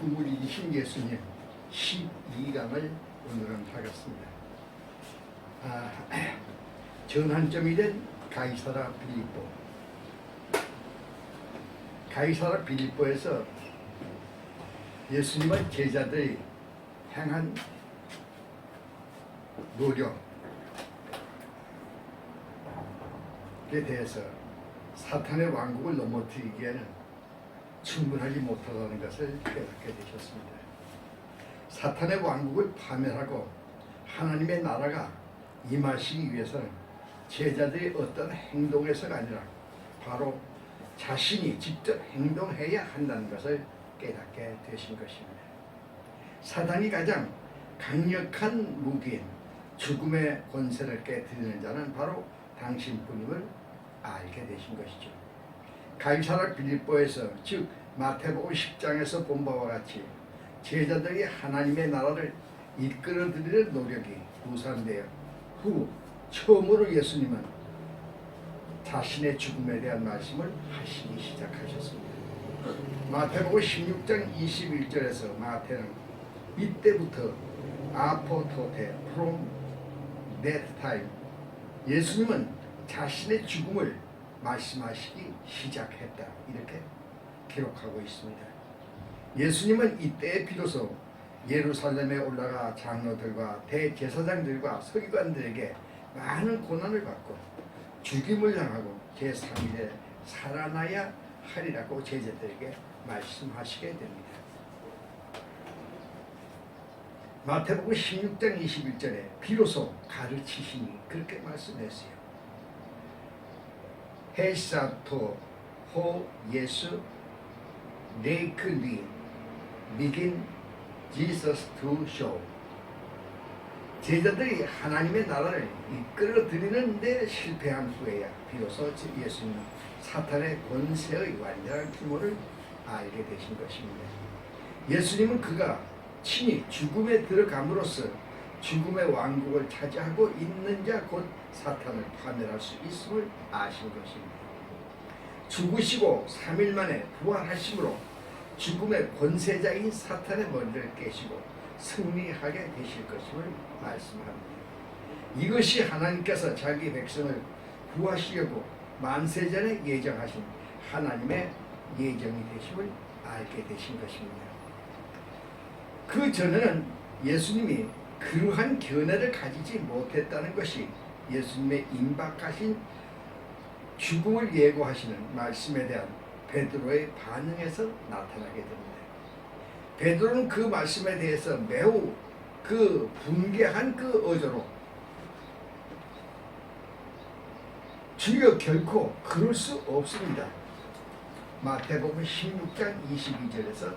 죽음을 이기신 예수님 12강을 오늘은 하겠습니다. 전환점이 된 가이사라 빌립보. 가이사라 빌립보에서 예수님의 제자들이 행한 노력에 대해서 사탄의 왕국을 넘어뜨리기에는 충분하지 못하다는 것을 깨닫게 되셨습니다. 사탄의 왕국을 파멸하고 하나님의 나라가 임하시기 위해서는 제자들이 어떤 행동에서가 아니라 바로 자신이 직접 행동해야 한다는 것을 깨닫게 되신 것입니다. 사탄이 가장 강력한 무기인 죽음의 권세를 깨뜨리는 자는 바로 당신뿐임을 알게 되신 것이죠. 가이사라 빌립보에서 즉 마태복음 10장에서 본 바와 같이 제자들이 하나님의 나라를 이끌어드리는 노력이 무산되어 후 처음으로 예수님은 자신의 죽음에 대한 말씀을 하시기 시작하셨습니다. 마태복음 16장 21절에서 마태는 이때부터 아포토테 from that time 예수님은 자신의 죽음을 말씀하시기 시작했다 이렇게 기록하고 있습니다. 예수님은 이때에 비로소 예루살렘에 올라가 장로들과 대제사장들과 서기관들에게 많은 고난을 받고 죽임을 당하고 제3일에 살아나야 하리라고 제자들에게 말씀하시게 됩니다. 마태복음 16장 21절에 비로소 가르치시니 그렇게 말씀했어요. 헤사토 호 예수 레이크리 begin Jesus to show. 제자들이 하나님의 나라를 이끌어 드리는 데 실패한 후에야 비로소 예수님은 사탄의 권세의 완전한 규모를 알게 되신 것입니다. 예수님은 그가 친히 죽음에 들어감으로써 죽음의 왕국을 차지하고 있는 자 곧 사탄을 파멸할 수 있음을 아신 것입니다. 죽으시고 3일 만에 부활하심으로 죽음의 권세자인 사탄의 머리를 깨시고 승리하게 되실 것임을 말씀합니다. 이것이 하나님께서 자기 백성을 구하시려고 만세전에 예정하신 하나님의 예정이 되심을 알게 되신 것입니다. 그 전에는 예수님이 그러한 견해를 가지지 못했다는 것이 예수님의 임박하신 죽음을 예고하시는 말씀에 대한 베드로의 반응에서 나타나게 됩니다. 베드로는 그 말씀에 대해서 매우 분개한 어조로 주여 결코 그럴 수 없습니다. 마태복음 16장 22절에서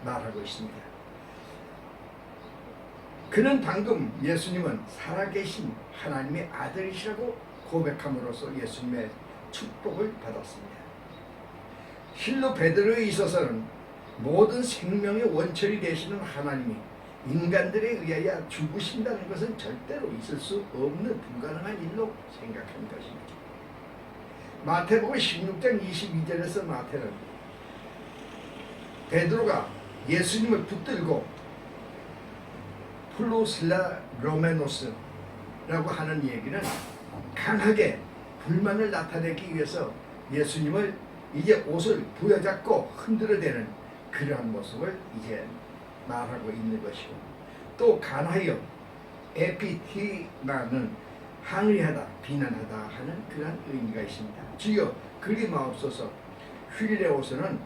말하고 있습니다. 그는 방금 예수님은 살아계신 하나님의 아들이시라고 고백함으로써 예수님의 축복을 받았습니다. 실로 베드로에 있어서는 모든 생명의 원천이 되시는 하나님이 인간들에 의하여 죽으신다는 것은 절대로 있을 수 없는 불가능한 일로 생각한 것입니다. 마태복음 16장 22절에서 마태는 베드로가 예수님을 붙들고 플로슬라 로메노스라고 하는 얘기는 강하게 불만을 나타내기 위해서 예수님을 이제 옷을 부여잡고 흔들어대는 그러한 모습을 이제 말하고 있는 것이고, 또 간하여 에피티나는 항의하다, 비난하다 하는 그러한 의미가 있습니다. 주여 그리 마옵소서. 휠레오스는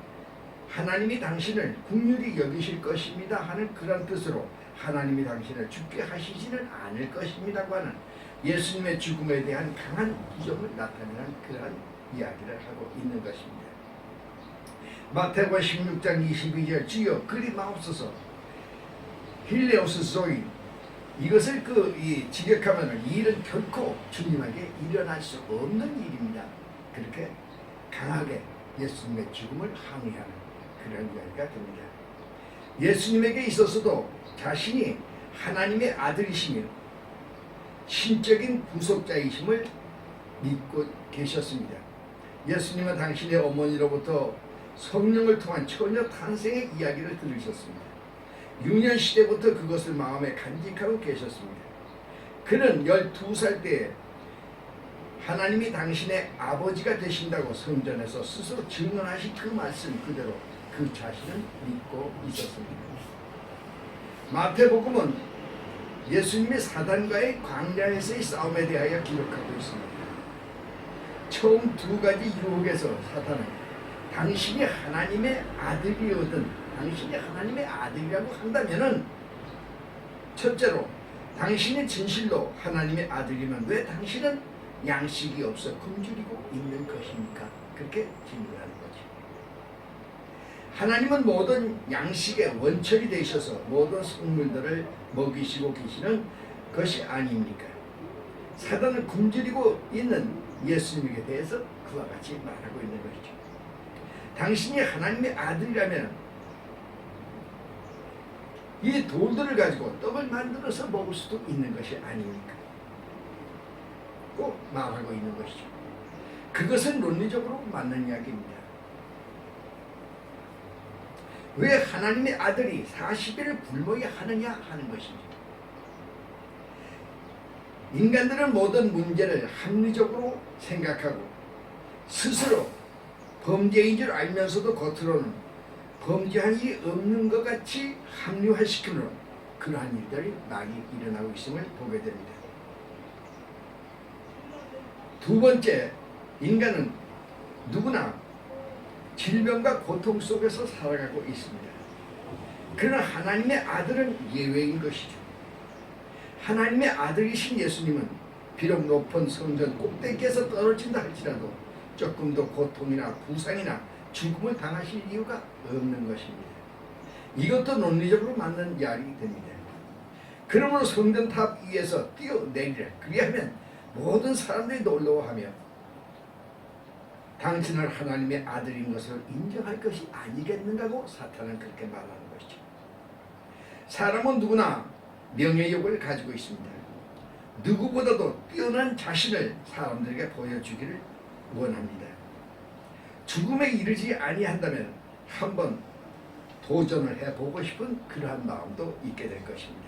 하나님이 당신을 긍휼히 여기실 것입니다 하는 그런 뜻으로 하나님이 당신을 죽게 하시지는 않을 것입니다고 하는 예수님의 죽음에 대한 강한 부정을 나타내는 그러한 이야기를 하고 있는 것입니다. 마태복음 16장 22절 주여 그리 마옵소서. 힐레오스 소이 이것을 직역하면 이 일은 결코 주님에게 일어날 수 없는 일입니다. 그렇게 강하게 예수님의 죽음을 항의하는 그런 이야기가 됩니다. 예수님에게 있어서도 자신이 하나님의 아들이시며 신적인 구속자이심을 믿고 계셨습니다. 예수님은 당신의 어머니로부터 성령을 통한 처녀 탄생의 이야기를 들으셨습니다. 유년 시대부터 그것을 마음에 간직하고 계셨습니다. 그는 12살 때에 하나님이 당신의 아버지가 되신다고 성전에서 스스로 증언하신 그 말씀 그대로 그 자신은 믿고 있었습니다. 마태복음은 예수님의 사단과의 광야에서의 싸움에 대하여 기록하고 있습니다. 처음 두 가지 유혹에서 사단은 당신이 하나님의 아들이거든, 당신이 하나님의 아들이라고 한다면은, 첫째로 당신이 진실로 하나님의 아들이면 왜 당신은 양식이 없어 굶주리고 있는 것입니까? 그렇게 질문하는 거죠. 하나님은 모든 양식의 원천이 되셔서 모든 생물들을 먹이시고 계시는 것이 아닙니까? 사단은 굶주리고 있는 예수님에 대해서 그와 같이 말하고 있는 것이죠. 당신이 하나님의 아들이라면 이 돌들을 가지고 떡을 만들어서 먹을 수도 있는 것이 아닙니까? 꼭 말하고 있는 것이죠. 그것은 논리적으로 맞는 이야기입니다. 왜 하나님의 아들이 40일을 굶어야 하느냐 하는 것이죠. 인간들은 모든 문제를 합리적으로 생각하고 스스로 범죄인 줄 알면서도 겉으로는 범죄한 일이 없는 것 같이 합리화시키는 그러한 일들이 많이 일어나고 있음을 보게 됩니다. 두 번째, 인간은 누구나 질병과 고통 속에서 살아가고 있습니다. 그러나 하나님의 아들은 예외인 것이죠. 하나님의 아들이신 예수님은 비록 높은 성전 꼭대기에서 떨어진다 할지라도 조금도 고통이나 부상이나 죽음을 당하실 이유가 없는 것입니다. 이것도 논리적으로 맞는 이야기가 됩니다. 그러므로 성전탑 위에서 뛰어내리라. 그리하면 모든 사람들이 놀라워하며 당신은 하나님의 아들인 것을 인정할 것이 아니겠는가고 사탄은 그렇게 말하는 것이죠. 사람은 누구나 명예욕을 가지고 있습니다. 누구보다도 뛰어난 자신을 사람들에게 보여주기를 원합니다. 죽음에 이르지 아니한다면 한번 도전을 해보고 싶은 그러한 마음도 있게 될 것입니다.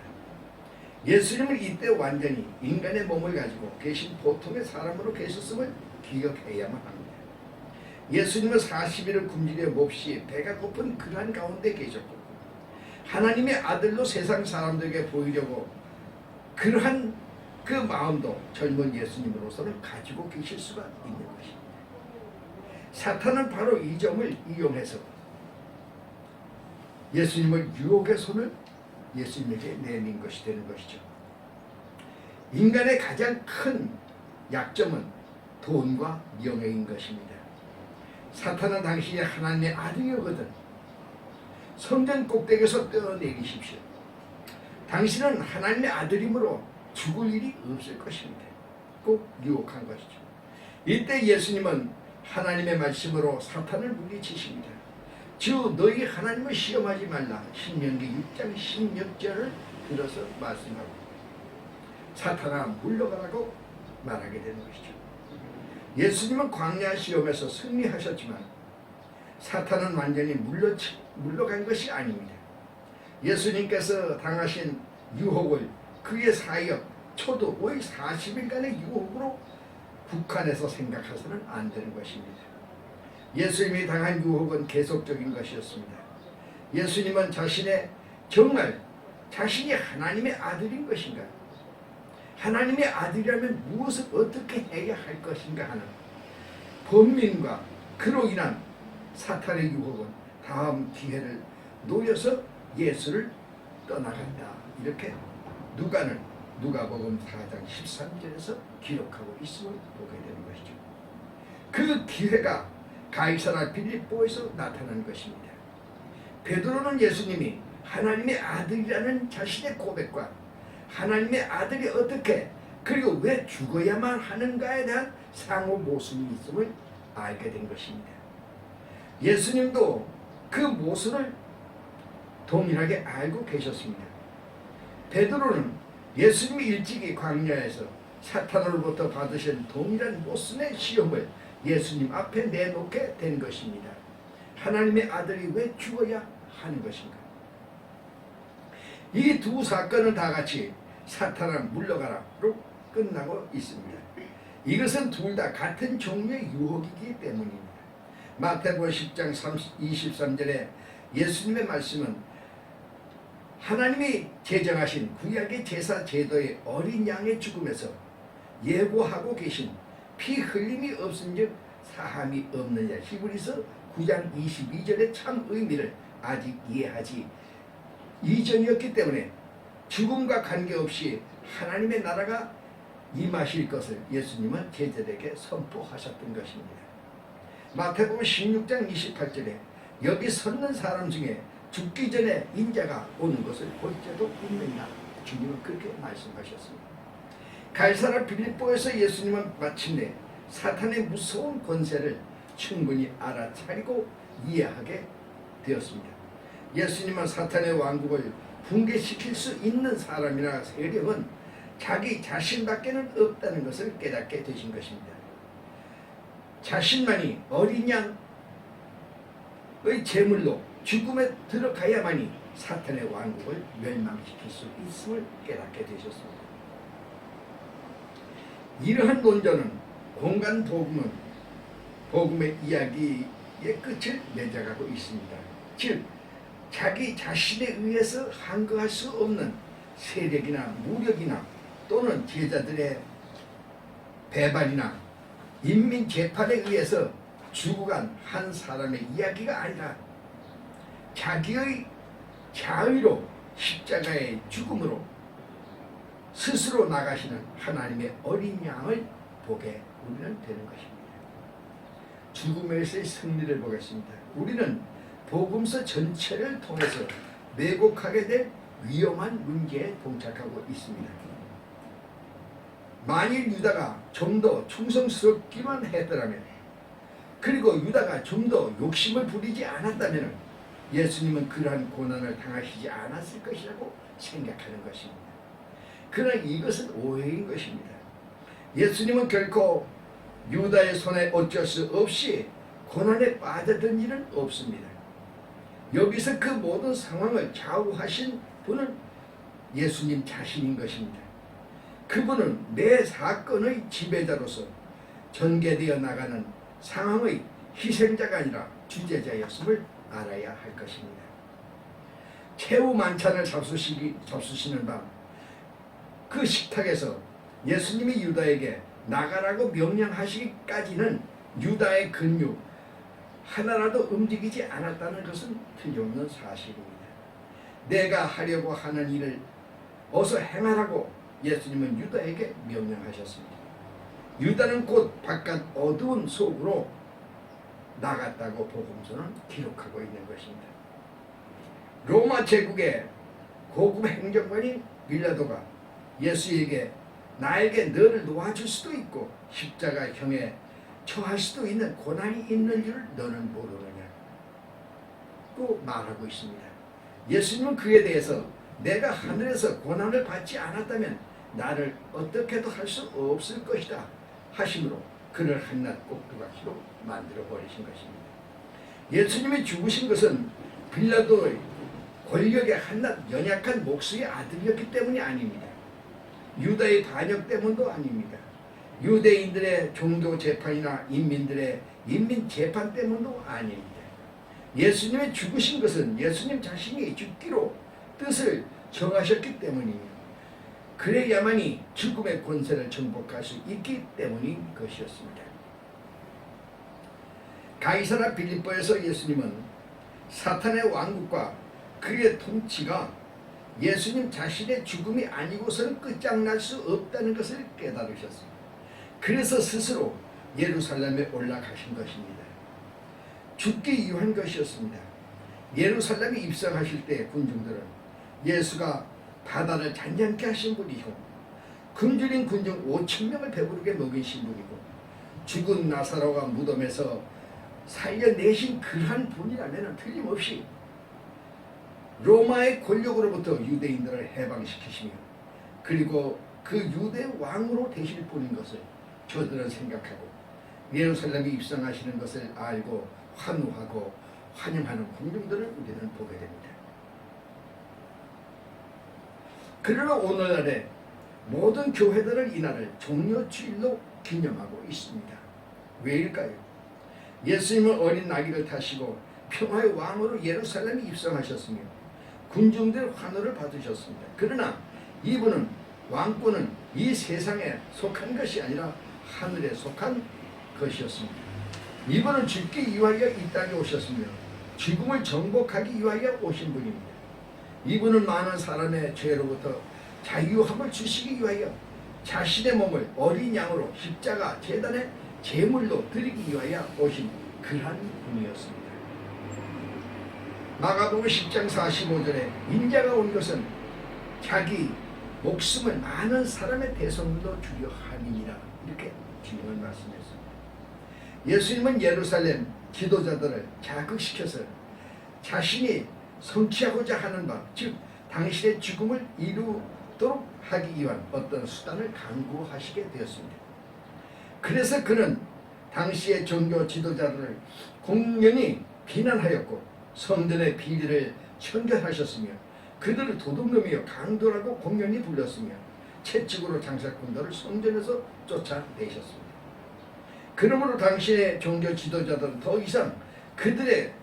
예수님은 이때 완전히 인간의 몸을 가지고 계신 보통의 사람으로 계셨음을 기억해야만 합니다. 예수님은 40일을 굶주려 몹시 배가 고픈 그러한 가운데 계셨고 하나님의 아들로 세상 사람들에게 보이려고 그러한 그 마음도 젊은 예수님으로서는 가지고 계실 수가 있는 것입니다. 사탄은 바로 이 점을 이용해서 예수님을 유혹의 손을 예수님에게 내민 것이 되는 것이죠. 인간의 가장 큰 약점은 돈과 명예인 것입니다. 사탄은 당신이 하나님의 아들이거든 성전 꼭대기에서 뛰어내리십시오. 당신은 하나님의 아들이므로 죽을 일이 없을 것입니다. 꼭 유혹한 것이죠. 이때 예수님은 하나님의 말씀으로 사탄을 물리치십니다. 주 너희 하나님을 시험하지 말라. 신명기 6장 16절을 들어서 말씀하고 사탄아 물러가라고 말하게 되는 것이죠. 예수님은 광야 시험에서 승리하셨지만 사탄은 완전히 물러간 것이 아닙니다. 예수님께서 당하신 유혹을 그의 사역 초도 거의 40일간의 유혹으로 국한해서 생각해서는 안 되는 것입니다. 예수님이 당한 유혹은 계속적인 것이었습니다. 예수님은 정말 자신이 하나님의 아들인 것인가? 하나님의 아들이라면 무엇을 어떻게 해야 할 것인가 하는 범민과 그로 인한 사탄의 유혹은 다음 기회를 노려서 예수를 떠나간다. 이렇게 누가복음 4장 13절에서 기록하고 있음을 보게 되는 것이죠. 그 기회가 가이사라 빌립보에서 나타난 것입니다. 베드로는 예수님이 하나님의 아들이라는 자신의 고백과 하나님의 아들이 어떻게 그리고 왜 죽어야만 하는가에 대한 상호 모순이 있음을 알게 된 것입니다. 예수님도 그 모순을 동일하게 알고 계셨습니다. 베드로는 예수님이 일찍이 광야에서 사탄으로부터 받으신 동일한 모순의 시험을 예수님 앞에 내놓게 된 것입니다. 하나님의 아들이 왜 죽어야 하는 것인가? 이 두 사건은 다 같이 사탄아 물러가라로 끝나고 있습니다. 이것은 둘 다 같은 종류의 유혹이기 때문입니다. 마태복음 10장 23절에 예수님의 말씀은 하나님이 제정하신 구약의 제사 제도의 어린 양의 죽음에서 예고하고 계신 피 흘림이 없은즉 사함이 없느냐. 히브리서 9장 22절의 참 의미를 아직 이해하지 이전이었기 때문에 죽음과 관계없이 하나님의 나라가 임하실 것을 예수님은 제자들에게 선포하셨던 것입니다. 마태복음 16장 28절에 여기 섰는 사람 중에 죽기 전에 인자가 오는 것을 볼 자도 있느냐. 주님은 그렇게 말씀하셨습니다. 갈사라 빌립보에서 예수님은 마침내 사탄의 무서운 권세를 충분히 알아차리고 이해하게 되었습니다. 예수님은 사탄의 왕국을 붕괴시킬 수 있는 사람이나 세력은 자기 자신밖에는 없다는 것을 깨닫게 되신 것입니다. 자신만이 어린 양의 제물로 죽음에 들어가야만이 사탄의 왕국을 멸망시킬 수 있음을 깨닫게 되셨습니다. 이러한 논조는 공간 복음의 이야기의 끝을 맺어가고 있습니다. 즉 자기 자신에 의해서 항거할 수 없는 세력이나 무력이나 또는 제자들의 배반이나 인민 재판에 의해서 죽어간 한 사람의 이야기가 아니라 자기의 자의로 십자가의 죽음으로 스스로 나가시는 하나님의 어린 양을 보게 우리는 되는 것입니다. 죽음에서의 승리를 보겠습니다. 우리는 복음서 전체를 통해서 왜곡하게 될 위험한 문제에 봉착하고 있습니다. 만일 유다가 좀 더 충성스럽기만 했더라면, 그리고 유다가 좀 더 욕심을 부리지 않았다면 예수님은 그러한 고난을 당하시지 않았을 것이라고 생각하는 것입니다. 그러나 이것은 오해인 것입니다. 예수님은 결코 유다의 손에 어쩔 수 없이 고난에 빠져든 일은 없습니다. 여기서 그 모든 상황을 좌우하신 분은 예수님 자신인 것입니다. 그분은 매 사건의 지배자로서 전개되어 나가는 상황의 희생자가 아니라 주재자였음을 알아야 할 것입니다. 최후 만찬을 잡수시는 밤 그 식탁에서 예수님이 유다에게 나가라고 명령하시기까지는 유다의 근육 하나라도 움직이지 않았다는 것은 틀림없는 사실입니다. 내가 하려고 하는 일을 어서 행하라고 예수님은 유다에게 명령하셨습니다. 유다는 곧 바깥 어두운 속으로 나갔다고 복음서는 기록하고 있는 것입니다. 로마 제국의 고급 행정관인 빌라도가 예수에게 나에게 너를 놓아줄 수도 있고 십자가형에 처할 수도 있는 고난이 있는 줄 너는 모르느냐고 말하고 있습니다. 예수님은 그에 대해서 내가 하늘에서 고난을 받지 않았다면 나를 어떻게도 할 수 없을 것이다 하심으로 그를 한낱 꼭두각시로 만들어 버리신 것입니다. 예수님이 죽으신 것은 빌라도의 권력의 한낱 연약한 목수의 아들이었기 때문이 아닙니다. 유다의 반역 때문도 아닙니다. 유대인들의 종교 재판이나 인민들의 인민 재판 때문도 아닙니다. 예수님의 죽으신 것은 예수님 자신이 죽기로 뜻을 정하셨기 때문입니다. 그래야만이 죽음의 권세를 정복할 수 있기 때문인 것이었습니다. 가이사라 빌립보에서 예수님은 사탄의 왕국과 그의 통치가 예수님 자신의 죽음이 아니고서는 끝장날 수 없다는 것을 깨달으셨습니다. 그래서 스스로 예루살렘에 올라가신 것입니다. 죽기 위한 것이었습니다. 예루살렘에 입성하실 때 군중들은 예수가 바다를 잔잔케 하신 분이고 굶주린 군중 5,000명을 배부르게 먹이신 분이고 죽은 나사로가 무덤에서 살려내신 그러한 분이라면 틀림없이 로마의 권력으로부터 유대인들을 해방시키시며 그리고 그 유대 왕으로 되실 분인 것을 저들은 생각하고 예루살렘에 입성하시는 것을 알고 환호하고 환영하는 군중들을 우리는 보게 됩니다. 그러나 오늘날에 모든 교회들은 이날을 종려주일로 기념하고 있습니다. 왜일까요? 예수님은 어린 나귀를 타시고 평화의 왕으로 예루살렘에 입성하셨으며 군중들의 환호를 받으셨습니다. 그러나 이분은 왕권은 이 세상에 속한 것이 아니라 하늘에 속한 것이었습니다. 이분은 죽기 위하여 이 땅에 오셨으며 죽음을 정복하기 위하여 오신 분입니다. 이분은 많은 사람의 죄로부터 자유함을 주시기 위하여 자신의 몸을 어린 양으로 십자가 제단의 제물로 드리기 위하여 오신 그러한 분이었습니다. 마가복음 10장 45절에 인자가 온 것은 자기 목숨을 많은 사람의 대성물로 주려 함이니라, 이렇게 주님은 말씀했습니다. 예수님은 예루살렘 지도자들을 자극시켜서 자신이 성취하고자 하는 바, 즉 당신의 죽음을 이루도록 하기 위한 어떤 수단을 강구하시게 되었습니다. 그래서 그는 당시의 종교 지도자들을 공연히 비난하였고 성전의 비리를 청결하셨으며 그들을 도둑놈이여 강도라고 공연히 불렀으며 채찍으로 장사꾼들을 성전에서 쫓아내셨습니다. 그러므로 당시의 종교 지도자들은 더 이상 그들의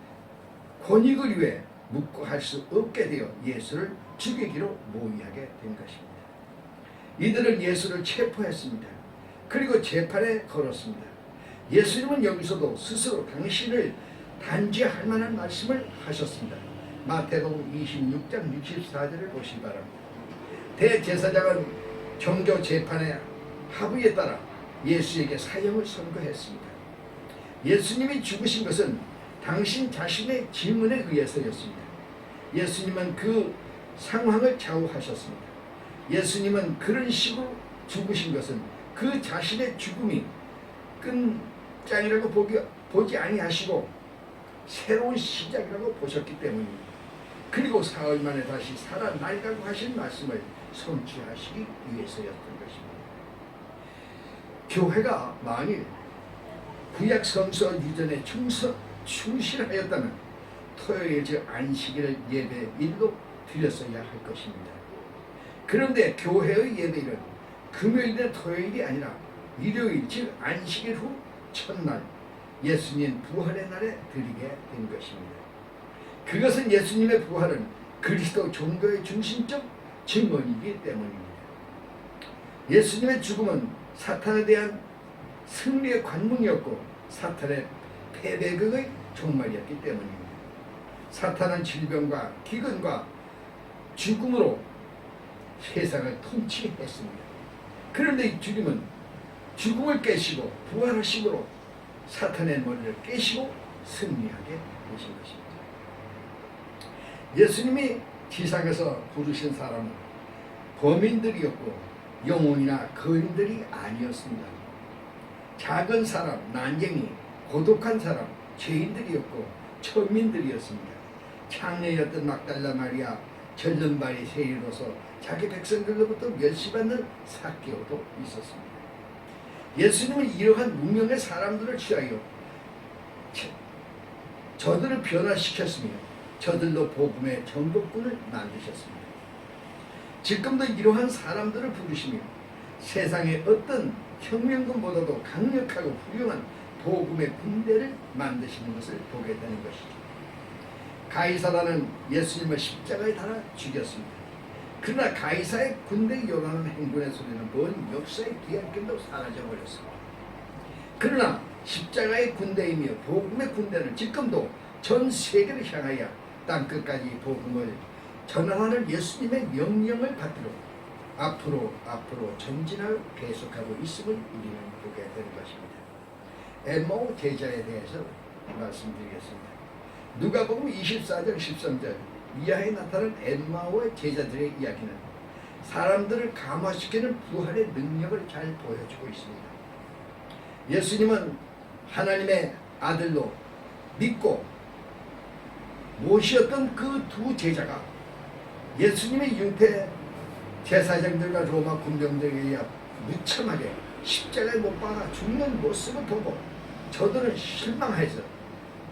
권익을 위해 묵고할 수 없게 되어 예수를 죽이기로 모의하게 된 것입니다. 이들은 예수를 체포했습니다. 그리고 재판에 걸었습니다. 예수님은 여기서도 스스로 당신을 단죄할 만한 말씀을 하셨습니다. 마태복음 26장 64절을 보시기 바랍니다. 대제사장은 종교 재판의 합의에 따라 예수에게 사형을 선고했습니다. 예수님이 죽으신 것은 당신 자신의 질문에 의해서였습니다. 예수님은 그 상황을 좌우하셨습니다. 예수님은 그런 식으로 죽으신 것은 그 자신의 죽음이 끝장이라고 보지 아니하시고 새로운 시작이라고 보셨기 때문입니다. 그리고 사흘 만에 다시 살아나리라고 하신 말씀을 성취하시기 위해서였던 것입니다. 교회가 만일 구약 성서 유전에 충실하였다면 토요일 즉 안식일을 예배일로 드렸어야 할 것입니다. 그런데 교회의 예배일은 금요일이나 토요일이 아니라 일요일 즉 안식일 후 첫날 예수님 부활의 날에 드리게 된 것입니다. 그것은 예수님의 부활은 그리스도 종교의 중심적 증언이기 때문입니다. 예수님의 죽음은 사탄에 대한 승리의 관문이었고 사탄의 패배극의 종말이었기 때문입니다. 사탄은 질병과 기근과 죽음으로 세상을 통치했습니다. 그런데 주님은 죽음을 깨시고 부활하심으로 사탄의 머리를 깨시고 승리하게 되신 것입니다. 예수님이 지상에서 부르신 사람은 범인들이었고 영혼이나 거인들이 아니었습니다. 작은 사람, 난쟁이, 고독한 사람, 죄인들이었고 천민들이었습니다. 창녀였던 막달라 마리아, 절름발이 세리로서 자기 백성들로부터 멸시받는 삭개오도 있었습니다. 예수님은 이러한 무명의 사람들을 취하여 저들을 변화시켰으며 저들로 복음의 정복군을 만드셨습니다. 지금도 이러한 사람들을 부르시며 세상의 어떤 혁명군보다도 강력하고 훌륭한 복음의 군대를 만드시는 것을 보게 되는 것이죠. 가이사라는 예수님을 십자가에 달아 죽였습니다. 그러나 가이사의 군대에 요란한 행군의 소리는 먼 역사의 뒤안길로 사라져버렸습니다. 그러나 십자가의 군대이며 복음의 군대는 지금도 전 세계를 향하여 땅끝까지 복음을 전하라는 예수님의 명령을 받들어 앞으로 전진하여 계속하고 있음을 우리는 보게 되는 것입니다. 엠마오 제자에 대해서 말씀드리겠습니다. 누가복음 24장 13절 이하에 나타난 엠마오의 제자들의 이야기는 사람들을 감화시키는 부활의 능력을 잘 보여주고 있습니다. 예수님은 하나님의 아들로 믿고 모시었던 그 두 제자가 예수님의 융패 제사장들과 로마 군병들에 의해 무참하게 십자가에 못 박아 죽는 모습을 보고 저들은 실망해서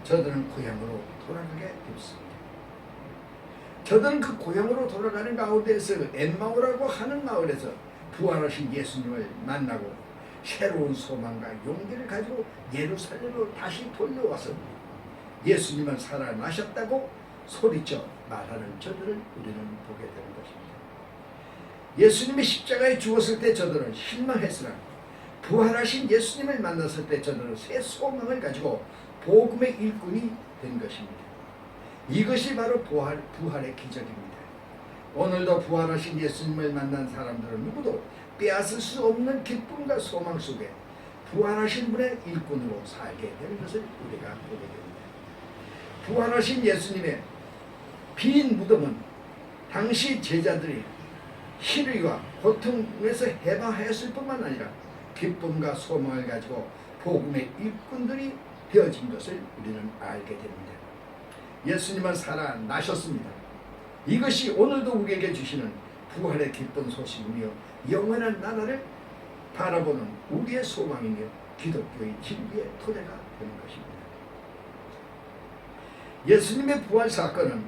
저들은 고향으로 돌아가게 되었습니다. 저들은 그 고향으로 돌아가는 가운데서 엠마오라고 하는 마을에서 부활하신 예수님을 만나고 새로운 소망과 용기를 가지고 예루살렘으로 다시 돌려와서 예수님은 살아나셨다고 소리쳐 말하는 저들을 우리는 보게 되는 것입니다. 예수님이 십자가에 죽었을 때 저들은 실망했으나 부활하신 예수님을 만났을 때 저들은 새 소망을 가지고 복음의 일꾼이 된 것입니다. 이것이 바로 부활의 기적입니다. 오늘도 부활하신 예수님을 만난 사람들은 누구도 빼앗을 수 없는 기쁨과 소망 속에 부활하신 분의 일꾼으로 살게 되는 것을 우리가 보게 됩니다. 부활하신 예수님의 빈 무덤은 당시 제자들이 희르와 고통에서 해방하였을 뿐만 아니라 기쁨과 소망을 가지고 복음의 일꾼들이 되어진 것을 우리는 알게 됩니다. 예수님은 살아나셨습니다. 이것이 오늘도 우리에게 주시는 부활의 기쁜 소식이며 영원한 나라를 바라보는 우리의 소망이며 기독교의 진리의 토대가 되는 것입니다. 예수님의 부활 사건은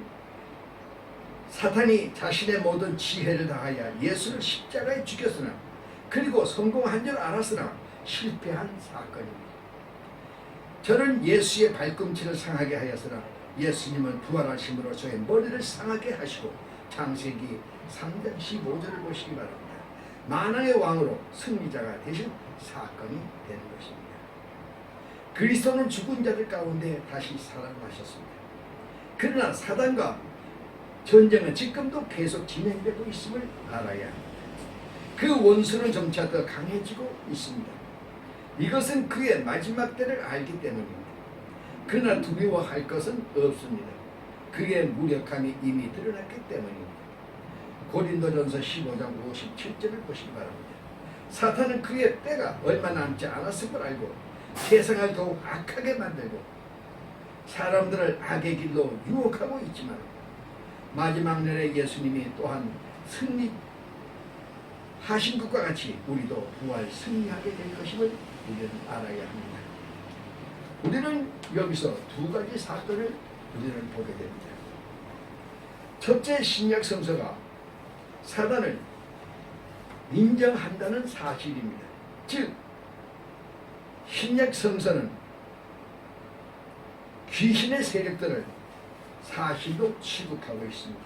사탄이 자신의 모든 지혜를 다하여 예수를 십자가에 죽였으나 그리고 성공한 줄 알았으나 실패한 사건입니다. 저는 예수의 발꿈치를 상하게 하였으나 예수님은 부활하심으로 저의 머리를 상하게 하시고 창세기 3장 15절을 보시기 바랍니다. 만왕의 왕으로 승리자가 되신 사건이 되는 것입니다. 그리스도는 죽은 자들 가운데 다시 살아나셨습니다. 그러나 사단과 전쟁은 지금도 계속 진행되고 있음을 알아야 합니다. 그 원수는 점차 더 강해지고 있습니다. 이것은 그의 마지막 때를 알기 때문입니다. 그러나 두려워할 것은 없습니다. 그의 무력함이 이미 드러났기 때문입니다. 고린도전서 15장 57절을 보시기 바랍니다. 사탄은 그의 때가 얼마 남지 않았을 걸 알고 세상을 더욱 악하게 만들고 사람들을 악의 길로 유혹하고 있지만 마지막 날에 예수님이 또한 승리하신 것과 같이 우리도 부활 승리하게 될 것임을 우리는 알아야 합니다. 우리는 여기서 두 가지 사건을 우리는 보게 됩니다. 첫째, 신약 성서가 사단을 인정한다는 사실입니다. 즉 신약 성서는 귀신의 세력들을 사실로 취급하고 있습니다.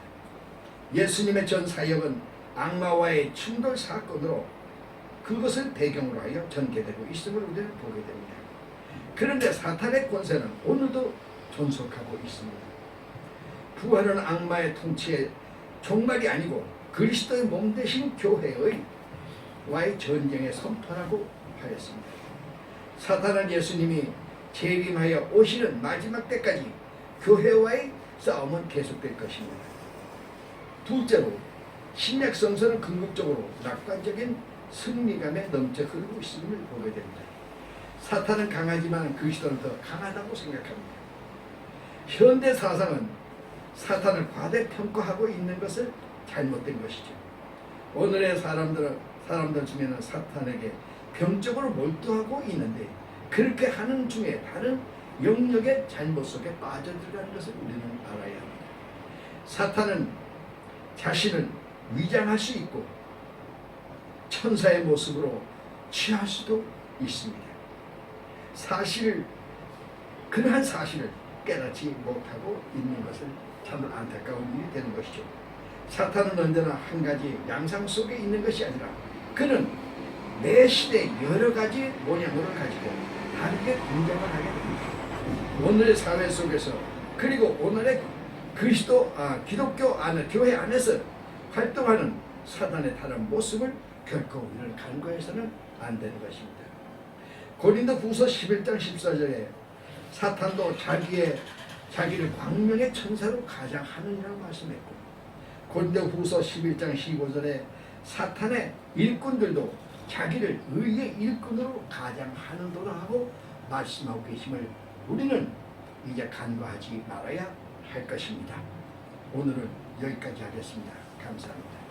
예수님의 전 사역은 악마와의 충돌 사건으로 그것을 배경으로 하여 전개되고 있음을 우리는 보게 됩니다. 그런데 사탄의 권세는 오늘도 존속하고 있습니다. 부활은 악마의 통치의 종말이 아니고 그리스도의 몸 대신 교회의 와의 전쟁에 선포하고 하였습니다. 사탄은 예수님이 재림하여 오시는 마지막 때까지 교회와의 싸움은 계속될 것입니다. 둘째로 신약 성서는 궁극적으로 낙관적인 승리감에 넘쳐 흐르고 있음을 보게 됩니다. 사탄은 강하지만 그리스도는 더 강하다고 생각합니다. 현대 사상은 사탄을 과대평가하고 있는 것은 잘못된 것이죠. 오늘의 사람들 중에는 사탄에게 병적으로 몰두하고 있는데 그렇게 하는 중에 다른 영역의 잘못 속에 빠져들어가는 것을 우리는 알아야 합니다. 사탄은 자신을 위장할 수 있고 천사의 모습으로 취할 수도 있습니다. 그러한 사실을 깨닫지 못하고 있는 것은 참 안타까운 일이 되는 것이죠. 사탄은 언제나 한 가지 양상 속에 있는 것이 아니라 그는 매 시대 여러 가지 모양을 가지고 다르게 등장을 하게 됩니다. 오늘의 사회 속에서 그리고 오늘의 기독교 안에 교회 안에서 활동하는 사단의 다른 모습을 결코 우리는 간과해서는 안 되는 것입니다. 고린도후서 11장 14절에 사탄도 자기를 광명의 천사로 가장하느니라고 말씀했고 고린도후서 11장 15절에 사탄의 일꾼들도 자기를 의의 일꾼으로 가장하는도다 하고 말씀하고 계심을 우리는 이제 간과하지 말아야 할 것입니다. 오늘은 여기까지 하겠습니다. 감사합니다.